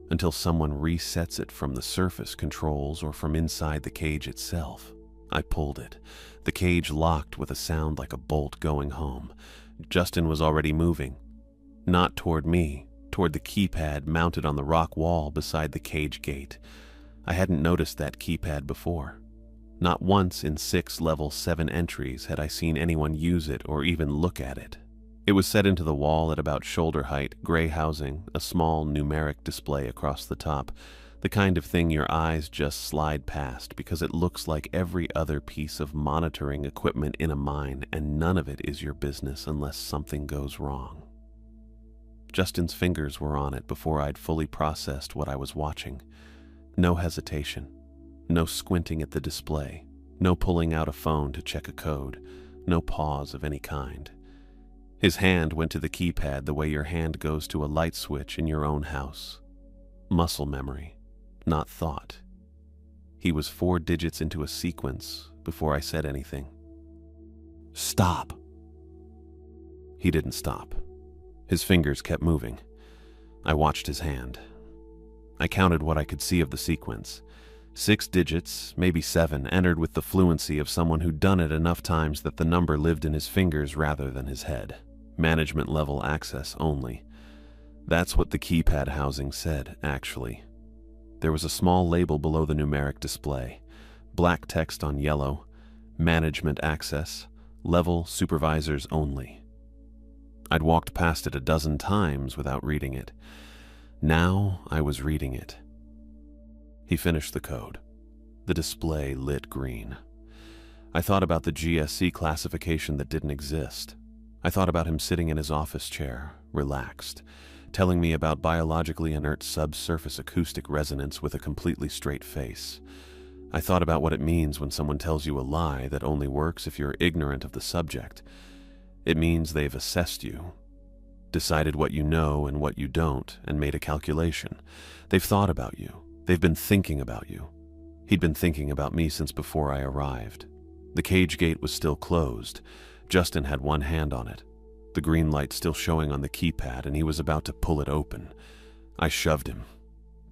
until someone resets it from the surface controls or from inside the cage itself. I pulled it. The cage locked with a sound like a bolt going home. Justin was already moving. Not toward me, toward the keypad mounted on the rock wall beside the cage gate. I hadn't noticed that keypad before. Not once in 6 level 7 entries had I seen anyone use it or even look at it. It was set into the wall at about shoulder height, gray housing, a small numeric display across the top, the kind of thing your eyes just slide past because it looks like every other piece of monitoring equipment in a mine, and none of it is your business unless something goes wrong. Justin's fingers were on it before I'd fully processed what I was watching. No hesitation, no squinting at the display, no pulling out a phone to check a code, no pause of any kind. His hand went to the keypad the way your hand goes to a light switch in your own house. Muscle memory, not thought. He was 4 digits into a sequence before I said anything. "Stop." He didn't stop. His fingers kept moving. I watched his hand. I counted what I could see of the sequence. 6 digits, maybe 7, entered with the fluency of someone who'd done it enough times that the number lived in his fingers rather than his head. Management level access only. That's what the keypad housing said, actually. There was a small label below the numeric display. Black text on yellow. Management access. Level supervisors only. I'd walked past it a dozen times without reading it. Now I was reading it. He finished the code. The display lit green. I thought about the GSC classification that didn't exist. I thought about him sitting in his office chair, relaxed, telling me about biologically inert subsurface acoustic resonance with a completely straight face. I thought about what it means when someone tells you a lie that only works if you're ignorant of the subject. It means they've assessed you, decided what you know and what you don't, and made a calculation. They've thought about you. They've been thinking about you. He'd been thinking about me since before I arrived. The cage gate was still closed. Justin had one hand on it, the green light still showing on the keypad, and he was about to pull it open. I shoved him.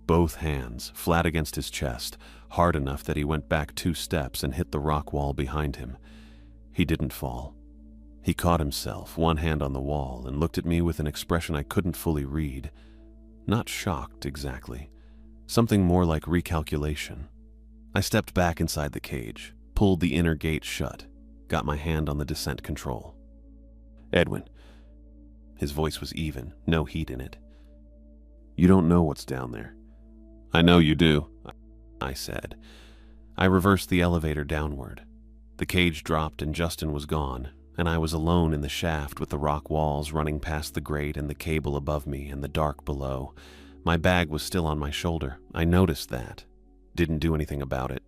Both hands, flat against his chest, hard enough that he went back 2 steps and hit the rock wall behind him. He didn't fall. He caught himself, one hand on the wall, and looked at me with an expression I couldn't fully read. Not shocked, exactly. Something more like recalculation. I stepped back inside the cage, pulled the inner gate shut, got my hand on the descent control. "Edwin." His voice was even, no heat in it. "You don't know what's down there." "I know you do," I said. I reversed the elevator downward. The cage dropped and Justin was gone, and I was alone in the shaft with the rock walls running past the grate and the cable above me and the dark below. My bag was still on my shoulder. I noticed that. Didn't do anything about it.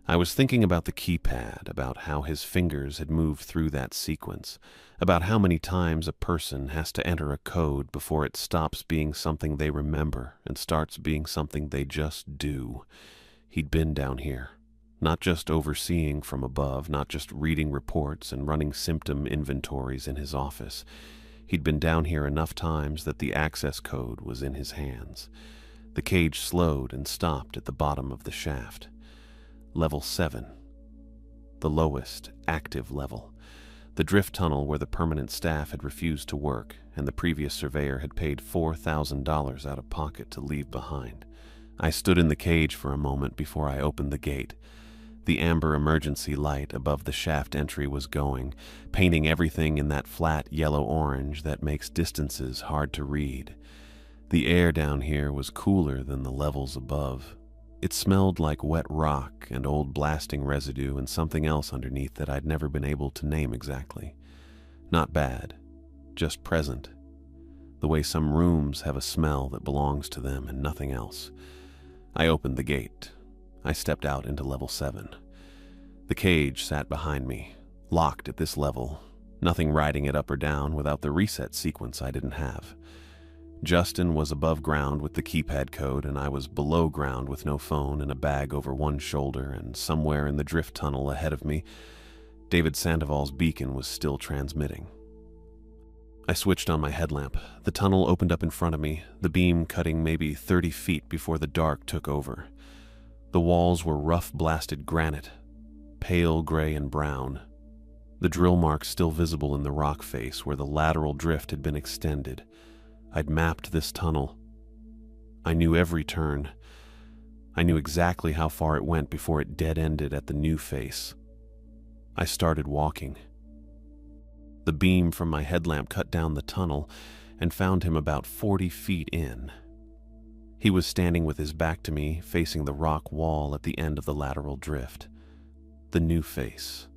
I was thinking about the keypad, about how his fingers had moved through that sequence, about how many times a person has to enter a code before it stops being something they remember and starts being something they just do. He'd been down here, not just overseeing from above, not just reading reports and running symptom inventories in his office. He'd been down here enough times that the access code was in his hands. The cage slowed and stopped at the bottom of the shaft. Level 7. The lowest, active level. The drift tunnel where the permanent staff had refused to work, and the previous surveyor had paid $4,000 out of pocket to leave behind. I stood in the cage for a moment before I opened the gate. The amber emergency light above the shaft entry was going, painting everything in that flat yellow-orange that makes distances hard to read. The air down here was cooler than the levels above. It smelled like wet rock and old blasting residue and something else underneath that I'd never been able to name exactly. Not bad, just present. The way some rooms have a smell that belongs to them and nothing else. I opened the gate. I stepped out into level 7. The cage sat behind me, locked at this level, nothing riding it up or down without the reset sequence I didn't have. Justin was above ground with the keypad code, and I was below ground with no phone and a bag over one shoulder, and somewhere in the drift tunnel ahead of me, David Sandoval's beacon was still transmitting. I switched on my headlamp. The tunnel opened up in front of me, the beam cutting maybe 30 feet before the dark took over. The walls were rough blasted granite, pale gray and brown. The drill marks still visible in the rock face where the lateral drift had been extended. I'd mapped this tunnel. I knew every turn. I knew exactly how far it went before it dead-ended at the new face. I started walking. The beam from my headlamp cut down the tunnel and found him about 40 feet in. He was standing with his back to me, facing the rock wall at the end of the lateral drift. The new face.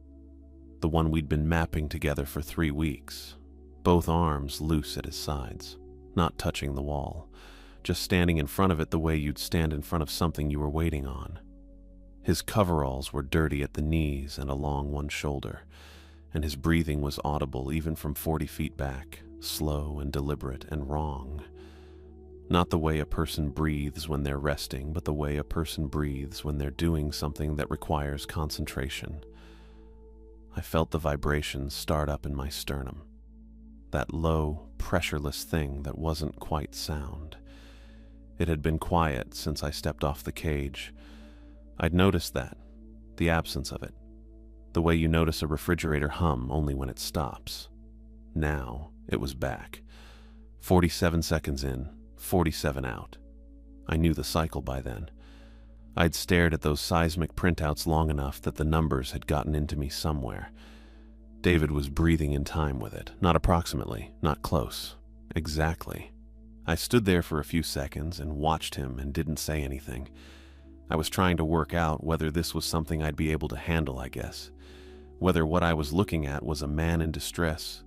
The one we'd been mapping together for 3 weeks. Both arms loose at his sides, not touching the wall, just standing in front of it the way you'd stand in front of something you were waiting on. His coveralls were dirty at the knees and along one shoulder, and his breathing was audible even from 40 feet back, slow and deliberate and wrong. Not the way a person breathes when they're resting, but the way a person breathes when they're doing something that requires concentration. I felt the vibrations start up in my sternum. That low, pressureless thing that wasn't quite sound. It had been quiet since I stepped off the cage. I'd noticed that, the absence of it. The way you notice a refrigerator hum only when it stops. Now, it was back. 47 seconds in, 47 out. I knew the cycle by then. I'd stared at those seismic printouts long enough that the numbers had gotten into me somewhere. David was breathing in time with it, not approximately, not close, exactly. I stood there for a few seconds and watched him and didn't say anything. I was trying to work out whether this was something I'd be able to handle, I guess. Whether what I was looking at was a man in distress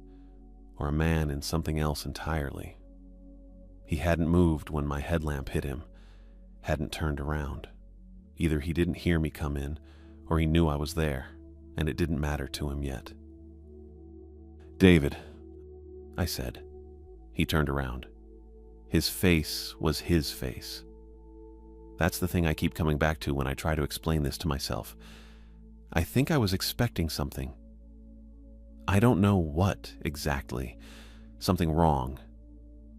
or a man in something else entirely. He hadn't moved when my headlamp hit him, hadn't turned around. Either he didn't hear me come in, or he knew I was there, and it didn't matter to him yet. "David," I said. He turned around. His face was his face. That's the thing I keep coming back to when I try to explain this to myself. I think I was expecting something. I don't know what exactly. Something wrong.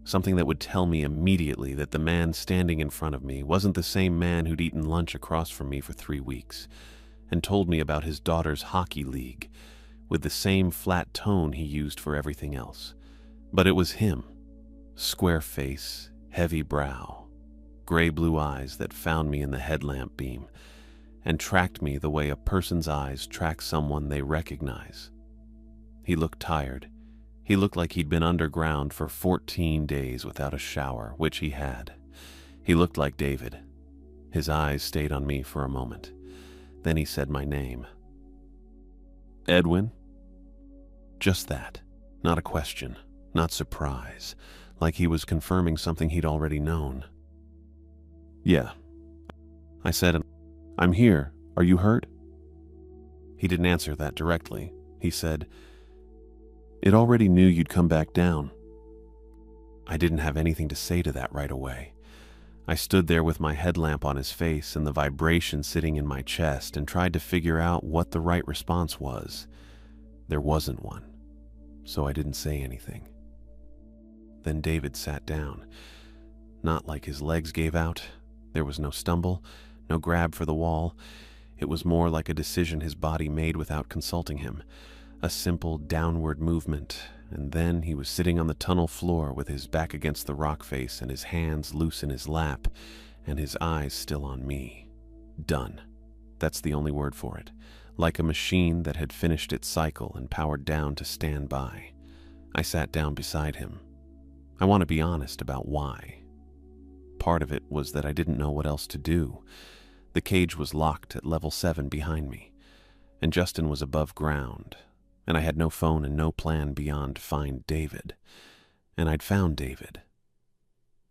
Something that would tell me immediately that the man standing in front of me wasn't the same man who'd eaten lunch across from me for 3 weeks and told me about his daughter's hockey league with the same flat tone he used for everything else. But it was him. Square face, heavy brow, gray-blue eyes that found me in the headlamp beam and tracked me the way a person's eyes track someone they recognize. He looked tired. He looked like he'd been underground for 14 days without a shower, which he had. He looked like David. His eyes stayed on me for a moment. Then he said my name. "Edwin?" Just that. Not a question. Not surprise. Like he was confirming something he'd already known. "Yeah." I said, "I'm here. Are you hurt?" He didn't answer that directly. He said, "It already knew you'd come back down." I didn't have anything to say to that right away. I stood there with my headlamp on his face and the vibration sitting in my chest and tried to figure out what the right response was. There wasn't one, so I didn't say anything. Then David sat down. Not like his legs gave out. There was no stumble, no grab for the wall. It was more like a decision his body made without consulting him. A simple downward movement, and then he was sitting on the tunnel floor with his back against the rock face and his hands loose in his lap, and his eyes still on me. Done. That's the only word for it. Like a machine that had finished its cycle and powered down to stand by. I sat down beside him. I want to be honest about why. Part of it was that I didn't know what else to do. The cage was locked at level 7 behind me, and Justin was above ground, and I had no phone and no plan beyond find David. And I'd found David.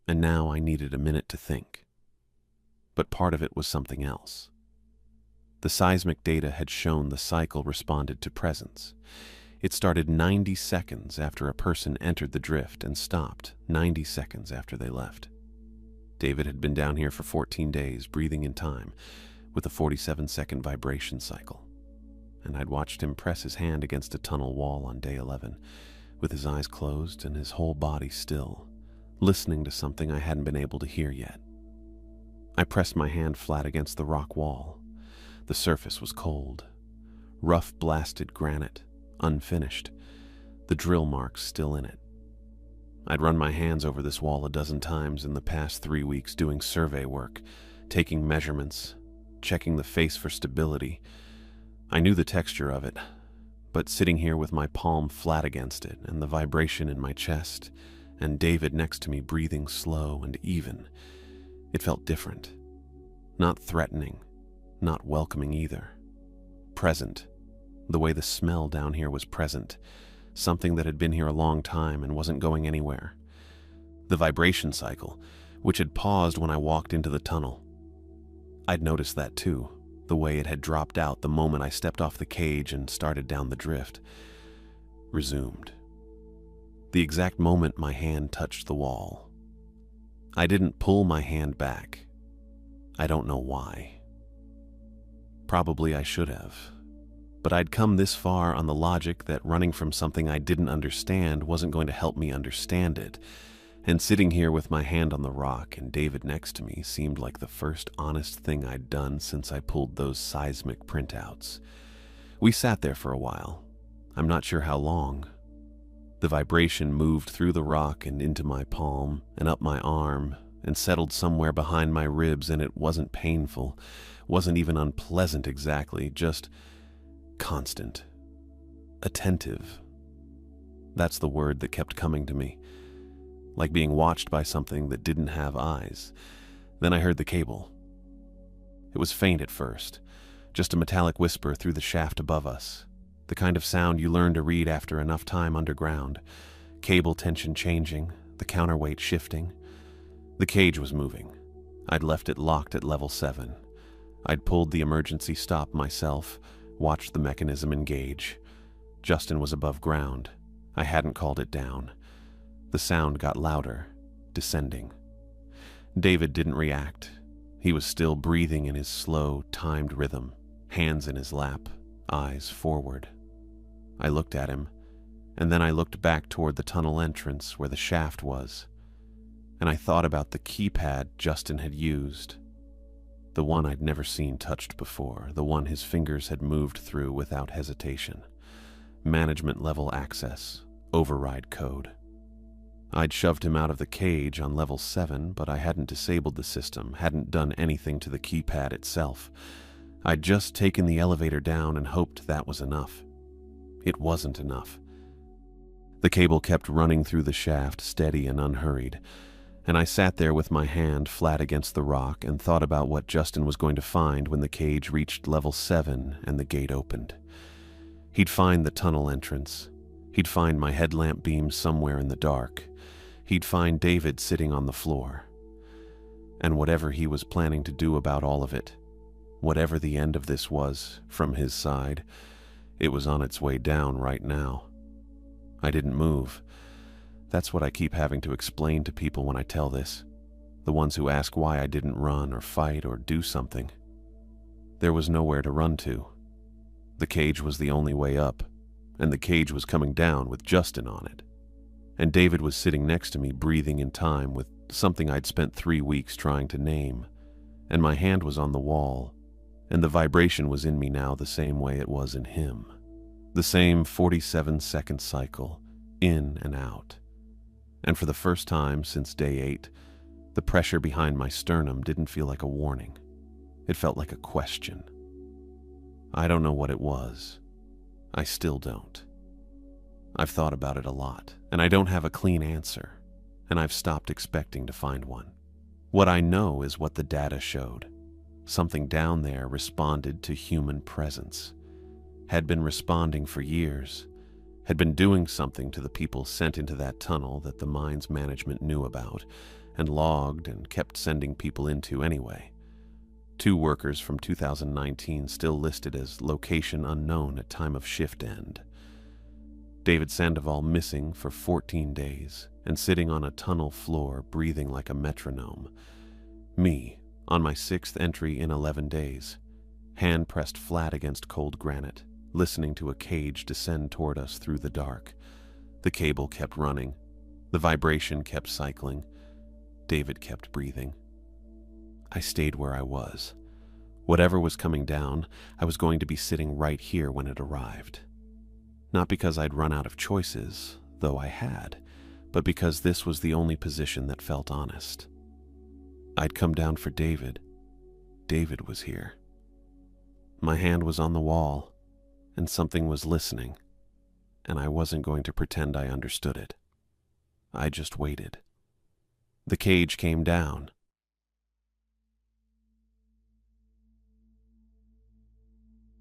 And now I needed a minute to think. But part of it was something else. The seismic data had shown the cycle responded to presence. It started 90 seconds after a person entered the drift and stopped 90 seconds after they left. David had been down here for 14 days, breathing in time, with a 47-second vibration cycle. And I'd watched him press his hand against a tunnel wall on day 11, with his eyes closed and his whole body still, listening to something I hadn't been able to hear yet. I pressed my hand flat against the rock wall. The surface was cold. Rough blasted granite, unfinished, the drill marks still in it. I'd run my hands over this wall a dozen times in the past 3 weeks doing survey work, taking measurements, checking the face for stability. I knew the texture of it, but sitting here with my palm flat against it and the vibration in my chest, and David next to me breathing slow and even, it felt different. Not threatening, not welcoming either. Present, the way the smell down here was present, something that had been here a long time and wasn't going anywhere. The vibration cycle, which had paused when I walked into the tunnel. I'd noticed that too, the way it had dropped out the moment I stepped off the cage and started down the drift. Resumed. The exact moment my hand touched the wall. I didn't pull my hand back. I don't know why. Probably I should have. But I'd come this far on the logic that running from something I didn't understand wasn't going to help me understand it, and sitting here with my hand on the rock and David next to me seemed like the first honest thing I'd done since I pulled those seismic printouts. We sat there for a while. I'm not sure how long. The vibration moved through the rock and into my palm and up my arm and settled somewhere behind my ribs, and it wasn't painful, wasn't even unpleasant exactly, just constant, attentive. That's the word that kept coming to me, like being watched by something that didn't have eyes. Then I heard the cable. It was faint at first, just a metallic whisper through the shaft above us, the kind of sound you learn to read after enough time underground. Cable tension changing, the counterweight shifting. The cage was moving. I'd left it locked at level 7. I'd pulled the emergency stop myself, watched the mechanism engage. Justin was above ground. I hadn't called it down. The sound got louder, descending. David didn't react. He was still breathing in his slow, timed rhythm, hands in his lap, eyes forward. I looked at him, and then I looked back toward the tunnel entrance where the shaft was, and I thought about the keypad Justin had used, the one I'd never seen touched before, the one his fingers had moved through without hesitation. Management-level access, override code. I'd shoved him out of the cage on level 7, but I hadn't disabled the system, hadn't done anything to the keypad itself. I'd just taken the elevator down and hoped that was enough. It wasn't enough. The cable kept running through the shaft, steady and unhurried, and I sat there with my hand flat against the rock and thought about what Justin was going to find when the cage reached level 7 and the gate opened. He'd find the tunnel entrance. He'd find my headlamp beam somewhere in the dark. He'd find David sitting on the floor. And whatever he was planning to do about all of it, whatever the end of this was, from his side, it was on its way down right now. I didn't move. That's what I keep having to explain to people when I tell this, the ones who ask why I didn't run or fight or do something. There was nowhere to run to. The cage was the only way up, and the cage was coming down with Justin on it. And David was sitting next to me, breathing in time with something I'd spent 3 weeks trying to name, and my hand was on the wall, and the vibration was in me now the same way it was in him. The same 47-second cycle, in and out. And for the first time since day 8, the pressure behind my sternum didn't feel like a warning. It felt like a question. I don't know what it was. I still don't. I've thought about it a lot, and I don't have a clean answer, and I've stopped expecting to find one. What I know is what the data showed. Something down there responded to human presence, had been responding for years, had been doing something to the people sent into that tunnel that the mine's management knew about, and logged and kept sending people into anyway. 2 workers from 2019 still listed as location unknown at time of shift end. David Sandoval missing for 14 days and sitting on a tunnel floor breathing like a metronome. Me, on my 6th entry in 11 days, hand pressed flat against cold granite, listening to a cage descend toward us through the dark. The cable kept running. The vibration kept cycling. David kept breathing. I stayed where I was. Whatever was coming down, I was going to be sitting right here when it arrived. Not because I'd run out of choices, though I had, but because this was the only position that felt honest. I'd come down for David, David was here. My hand was on the wall, and something was listening, and I wasn't going to pretend I understood it. I just waited. The cage came down,